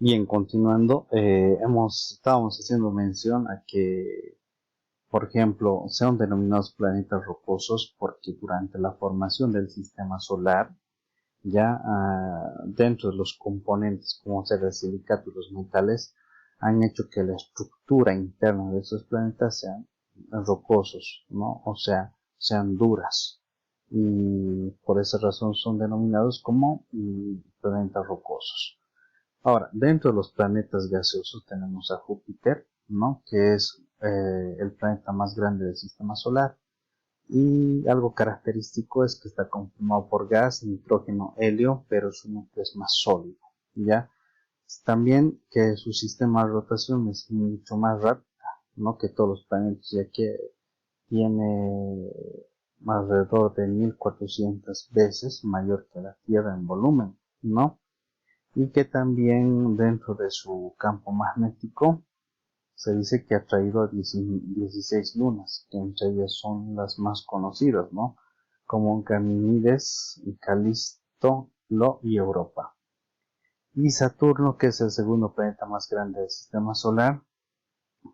Bien, continuando, estábamos haciendo mención a que, por ejemplo, sean denominados planetas rocosos porque durante la formación del sistema solar, ya dentro de los componentes, como ser el silicato y los metales, han hecho que la estructura interna de esos planetas sean rocosos, ¿no? O sea, sean duras. Y por esa razón son denominados como planetas rocosos. Ahora, dentro de los planetas gaseosos tenemos a Júpiter, ¿no? Que es el planeta más grande del sistema solar. Y algo característico es que está conformado por gas, nitrógeno, helio, pero su núcleo es más sólido, ¿ya? También que su sistema de rotación es mucho más rápido, ¿no? Que todos los planetas, ya que tiene alrededor de 1400 veces mayor que la Tierra en volumen, ¿no? Y que también dentro de su campo magnético se dice que ha traído a 16 lunas, que entre ellas son las más conocidas, ¿no? Como Ganímedes, Calisto, Lo y Europa. Y Saturno, que es el segundo planeta más grande del sistema solar,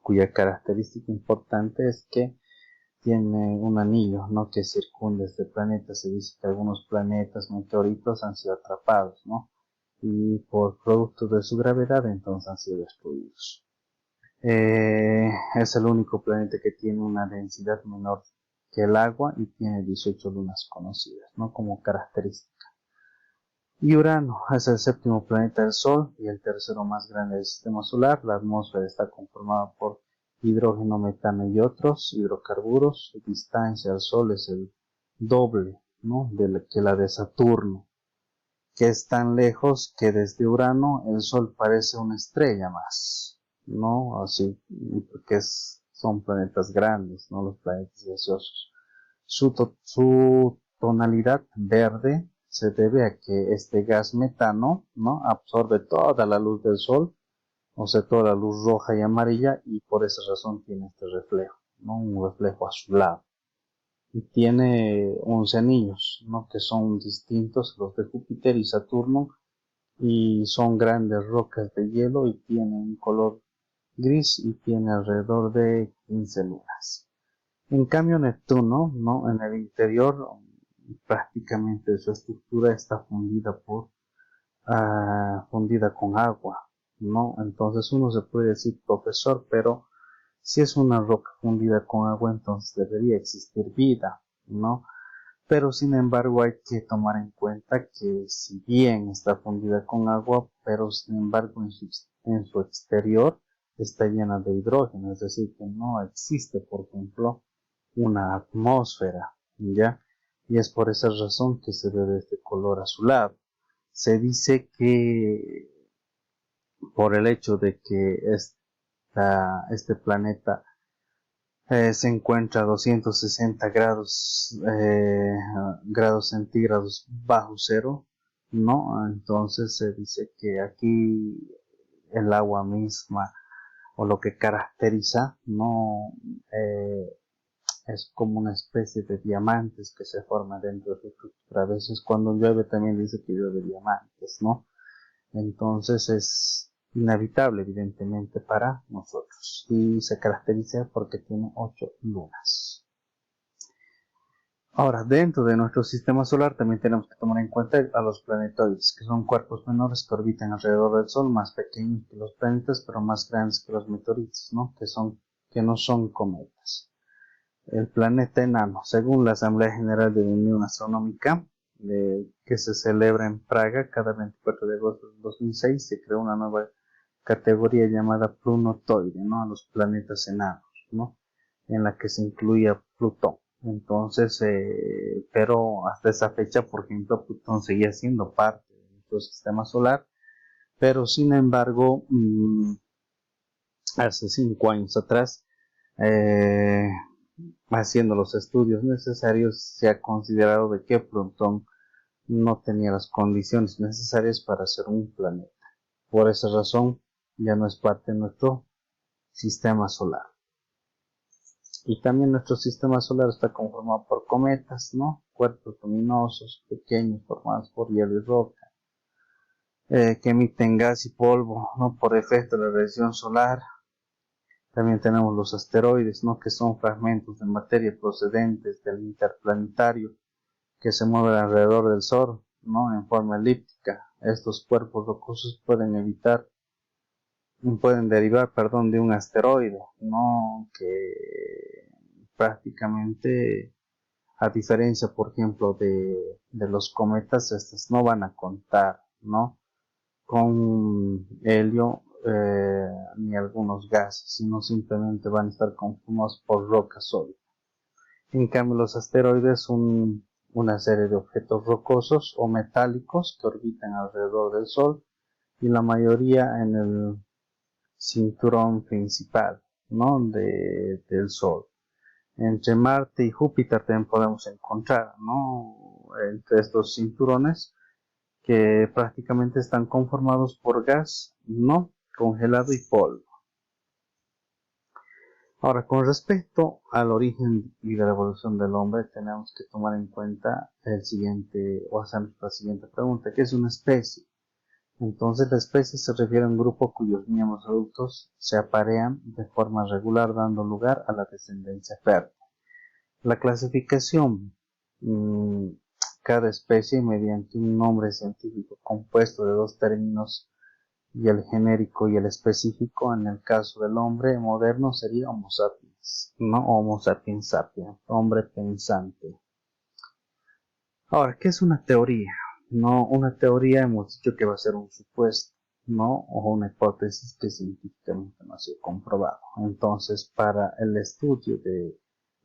cuya característica importante es que tiene un anillo, ¿no? Que circunda este planeta. Se dice que algunos planetas, meteoritos han sido atrapados, ¿no? Y por producto de su gravedad entonces han sido destruidos. Es el único planeta que tiene una densidad menor que el agua y tiene 18 lunas conocidas, ¿no? Como característica. Y Urano es el séptimo planeta del Sol y el tercero más grande del sistema solar. La atmósfera está conformada por hidrógeno, metano y otros hidrocarburos. Su distancia al Sol es el doble, ¿no? que la de Saturno, que es tan lejos que desde Urano el Sol parece una estrella más, ¿no? Así, porque son planetas grandes, ¿no? Los planetas gaseosos. Su tonalidad verde se debe a que este gas metano, ¿no? Absorbe toda la luz del Sol, o sea, toda la luz roja y amarilla, y por esa razón tiene este reflejo, ¿no? Un reflejo azulado y tiene 11 anillos, ¿no? Que son distintos los de Júpiter y Saturno y son grandes rocas de hielo y tienen un color gris y tiene alrededor de 15 lunas. En cambio Neptuno, ¿no? En el interior prácticamente su estructura está fundida con agua, ¿no? Entonces uno se puede decir profesor, pero si es una roca fundida con agua, entonces debería existir vida, ¿no? Pero sin embargo hay que tomar en cuenta que si bien está fundida con agua, pero sin embargo en su exterior está llena de hidrógeno, es decir, que no existe, por ejemplo, una atmósfera, ¿ya? Y es por esa razón que se ve de este color azulado. Se dice que por el hecho de que este planeta se encuentra a 260 grados centígrados bajo cero, ¿no? Entonces se dice que aquí el agua misma o lo que caracteriza, ¿no? Eh, es como una especie de diamantes que se forman dentro de su estructura. A veces cuando llueve también dice que llueve diamantes, ¿no? Entonces es inhabitable evidentemente para nosotros y se caracteriza porque tiene 8 lunas. Ahora, dentro de nuestro sistema solar también tenemos que tomar en cuenta a los planetoides, que son cuerpos menores que orbitan alrededor del Sol, más pequeños que los planetas, pero más grandes que los meteoritos, ¿no? Que no son cometas. El planeta enano, según la Asamblea General de la Unión Astronómica, que se celebra en Praga cada 24 de agosto de 2006, se creó una nueva categoría llamada Plunotoide, ¿no? A los planetas enanos, ¿no? En la que se incluía Plutón. Entonces, pero hasta esa fecha, por ejemplo, Plutón seguía siendo parte de nuestro sistema solar, pero sin embargo, hace 5 años atrás, eh, haciendo los estudios necesarios, se ha considerado de que Plutón no tenía las condiciones necesarias para ser un planeta. Por esa razón, ya no es parte de nuestro sistema solar. Y también nuestro sistema solar está conformado por cometas, ¿no? Cuerpos luminosos, pequeños, formados por hielo y roca. que emiten gas y polvo, ¿no? Por efecto de la radiación solar. También tenemos los asteroides, ¿no? Que son fragmentos de materia procedentes del interplanetario que se mueven alrededor del Sol, ¿no? En forma elíptica. Estos cuerpos rocosos pueden derivar, perdón, de un asteroide, ¿no? Que prácticamente, a diferencia, por ejemplo, de los cometas, estos no van a contar, ¿no? Con helio ni algunos gases, sino simplemente van a estar conformados por roca sólida. En cambio, los asteroides son una serie de objetos rocosos o metálicos que orbitan alrededor del Sol y la mayoría en el cinturón principal, ¿no? del Sol. Entre Marte y Júpiter también podemos encontrar, ¿no? Entre estos cinturones que prácticamente están conformados por gas, ¿no? Congelado y polvo. Ahora, con respecto al origen y de la evolución del hombre, tenemos que tomar en cuenta el siguiente, o hacer la siguiente pregunta: ¿qué es una especie? Entonces, la especie se refiere a un grupo cuyos miembros adultos se aparean de forma regular, dando lugar a la descendencia fértil. La clasificación, cada especie mediante un nombre científico compuesto de dos términos, y el genérico y el específico. En el caso del hombre moderno sería Homo sapiens, no Homo sapiens sapiens, hombre pensante. Ahora, ¿qué es una teoría? No, una teoría hemos dicho que va a ser un supuesto, ¿no? O una hipótesis que científicamente no ha sido comprobado. Entonces, para el estudio de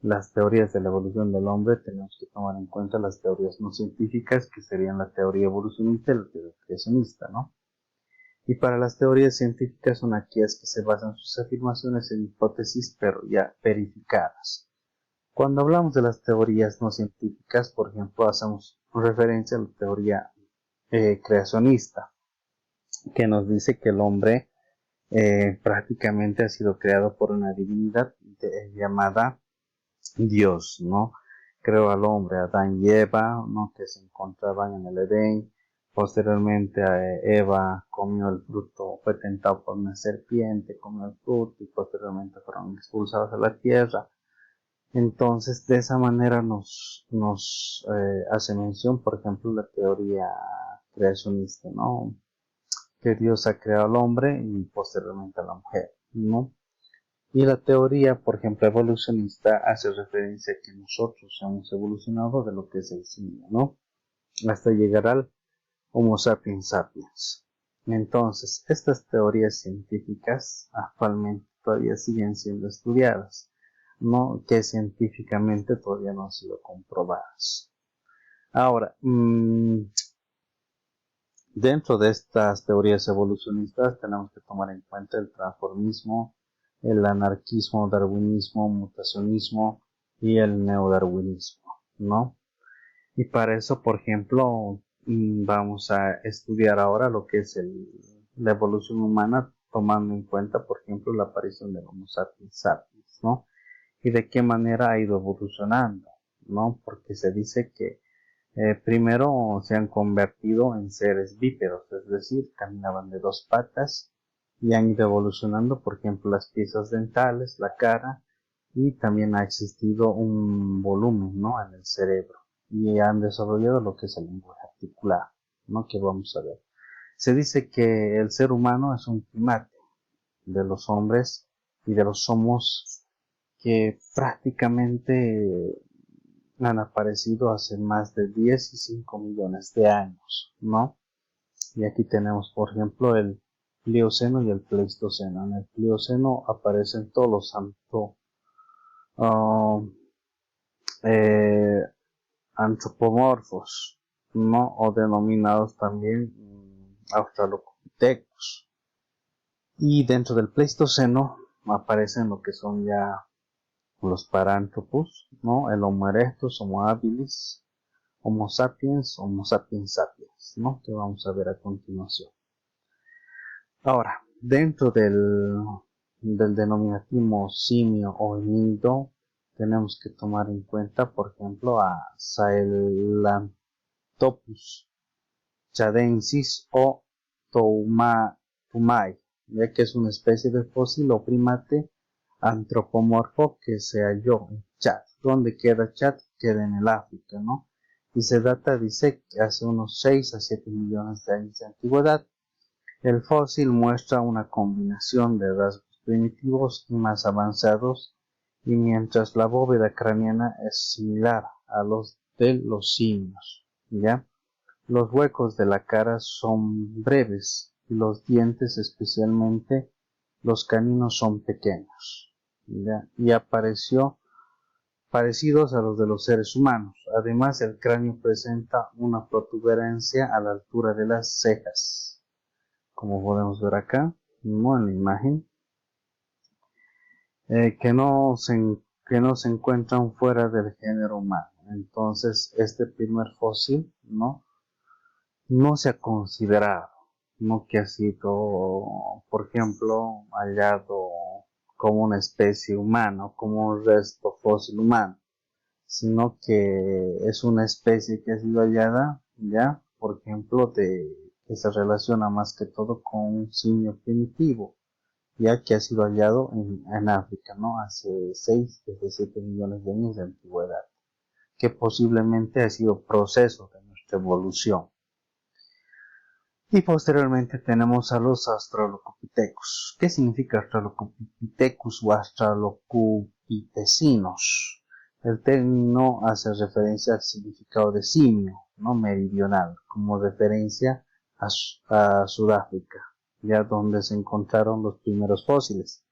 las teorías de la evolución del hombre, tenemos que tomar en cuenta las teorías no científicas, que serían la teoría evolucionista y la teoría creacionista, ¿no? Y para las teorías científicas son aquellas que se basan sus afirmaciones en hipótesis pero ya verificadas. Cuando hablamos de las teorías no científicas, por ejemplo, hacemos referencia a la teoría creacionista, que nos dice que el hombre prácticamente ha sido creado por una divinidad llamada Dios, ¿no? Creó al hombre, Adán y Eva, ¿no? Que se encontraban en el Edén. Posteriormente Eva comió el fruto, fue tentado por una serpiente, comió el fruto y posteriormente fueron expulsados a la tierra. Entonces, de esa manera nos hace mención, por ejemplo, la teoría creacionista, ¿no? Que Dios ha creado al hombre y posteriormente a la mujer, ¿no? Y la teoría, por ejemplo, evolucionista hace referencia a que nosotros hemos evolucionado de lo que es el simio, ¿no? Hasta llegar al Homo sapiens sapiens. Entonces, estas teorías científicas actualmente todavía siguen siendo estudiadas, ¿no? Que científicamente todavía no han sido comprobadas. Ahora, dentro de estas teorías evolucionistas tenemos que tomar en cuenta el transformismo, el anarquismo, darwinismo, mutacionismo y el neodarwinismo, ¿no? Y para eso, por ejemplo, vamos a estudiar ahora lo que es la evolución humana, tomando en cuenta, por ejemplo, la aparición del Homo sapiens sapiens, ¿no? Y de qué manera ha ido evolucionando, ¿no? Porque se dice que primero se han convertido en seres bípedos, es decir, caminaban de dos patas y han ido evolucionando, por ejemplo, las piezas dentales, la cara, y también ha existido un volumen, ¿no? En el cerebro, y han desarrollado lo que es el lenguaje articular, ¿no? Que vamos a ver. Se dice que el ser humano es un primate de los hombres y de los homos que prácticamente han aparecido hace más de 10 y 5 millones de años, ¿no? Y aquí tenemos, por ejemplo, el Plioceno y el Pleistoceno. En el Plioceno aparecen todos los uh, eh, antropomorfos, ¿no? O denominados también Australopithecus. Y dentro del Pleistoceno aparecen lo que son ya los Paranthropus, ¿no? El Homo erectus, Homo habilis, Homo sapiens sapiens, ¿no? Que vamos a ver a continuación. Ahora, dentro del denominativo simio o homínido, tenemos que tomar en cuenta, por ejemplo, a Sahelanthropus chadensis o Toumai, ya que es una especie de fósil o primate antropomorfo que se halló en Chad. ¿Dónde queda Chad? Queda en el África, ¿no? Y se data, dice, que hace unos 6 a 7 millones de años de antigüedad. El fósil muestra una combinación de rasgos primitivos y más avanzados, y mientras la bóveda craneana es similar a los de los simios, ¿ya? Los huecos de la cara son breves y los dientes, especialmente los caninos, son pequeños, ¿ya? Y apareció parecidos a los de los seres humanos. Además, el cráneo presenta una protuberancia a la altura de las cejas, como podemos ver acá, ¿no? En la imagen, que no se encuentran fuera del género humano. Entonces, este primer fósil, no se ha considerado, no que ha sido, por ejemplo, hallado como una especie humana, como un resto fósil humano, sino que es una especie que ha sido hallada, ya, por ejemplo, que se relaciona más que todo con un simio primitivo, ya que ha sido hallado en África, ¿no? Hace 6, desde 7 millones de años de antigüedad, que posiblemente ha sido proceso de nuestra evolución. Y posteriormente tenemos a los Australopithecus. ¿Qué significa Australopithecus o Australopithecinos? El término hace referencia al significado de simio, ¿no? Meridional, como referencia a Sudáfrica, ya donde se encontraron los primeros fósiles.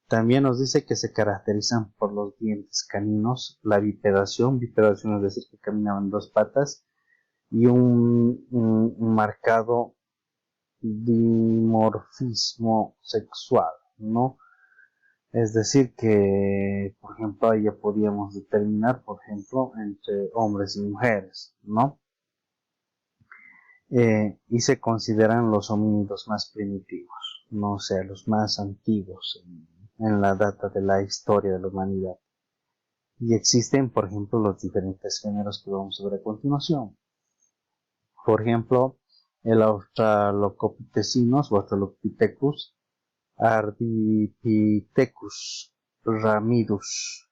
También nos dice que se caracterizan por los dientes caninos, la bipedación es decir, que caminaban en dos patas, y un marcado dimorfismo sexual, ¿no? Es decir que, por ejemplo, ahí ya podíamos determinar, por ejemplo, entre hombres y mujeres, ¿no? Y se consideran los homínidos más primitivos, no o sea, los más antiguos en la data de la historia de la humanidad. Y existen, por ejemplo, los diferentes géneros que vamos a ver a continuación. Por ejemplo, el Australopithecinos o Australopithecus, Ardipithecus ramidus,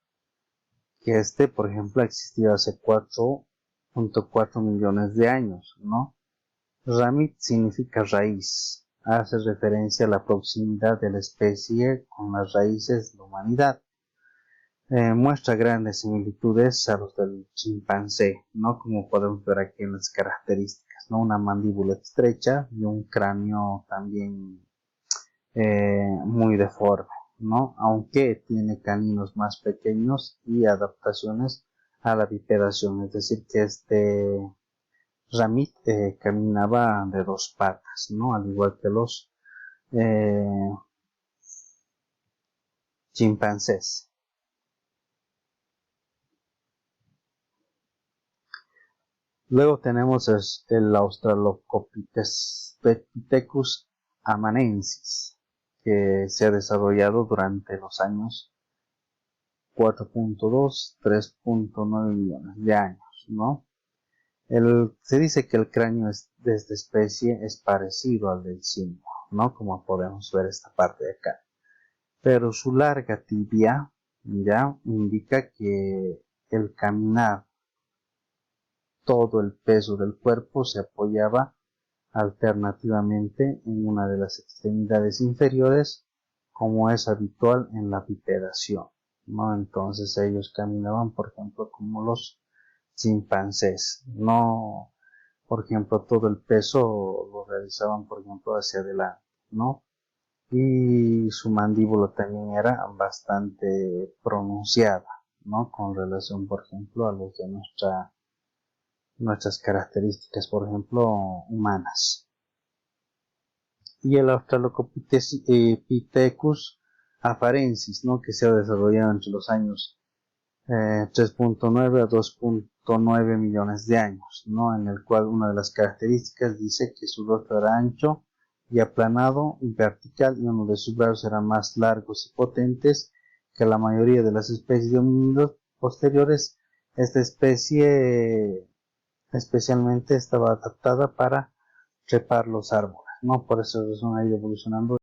que por ejemplo, ha existido hace 4.4 millones de años, ¿no? Ramid significa raíz, hace referencia a la proximidad de la especie con las raíces de la humanidad. Muestra grandes similitudes a los del chimpancé, ¿no? Como podemos ver aquí en las características, ¿no? Una mandíbula estrecha y un cráneo también muy deforme, ¿no? Aunque tiene caninos más pequeños y adaptaciones a la bipedación, es decir, que Ramid caminaba de dos patas, ¿no? Al igual que los chimpancés. Luego tenemos el Australopithecus amanensis, que se ha desarrollado durante los años 4.2, 3.9 millones de años, ¿no? Se dice que el cráneo de esta especie es parecido al del simio, ¿no? Como podemos ver esta parte de acá. Pero su larga tibia ya indica que el caminar, todo el peso del cuerpo se apoyaba alternativamente en una de las extremidades inferiores, como es habitual en la bipedación, ¿no? Entonces ellos caminaban, por ejemplo, como los chimpancés, no, por ejemplo, todo el peso lo realizaban, por ejemplo, hacia adelante, ¿no? Y su mandíbula también era bastante pronunciada, ¿no? Con relación, por ejemplo, a los de nuestras características, por ejemplo, humanas. Y el Australopithecus afarensis, ¿no? Que se ha desarrollado entre los años 3.9 a 2.9 millones de años, ¿no? En el cual una de las características dice que su rostro era ancho y aplanado y vertical, y uno de sus brazos eran más largos y potentes que la mayoría de las especies de homínidos posteriores. Esta especie especialmente estaba adaptada para trepar los árboles, No, por esa razón ha ido evolucionando.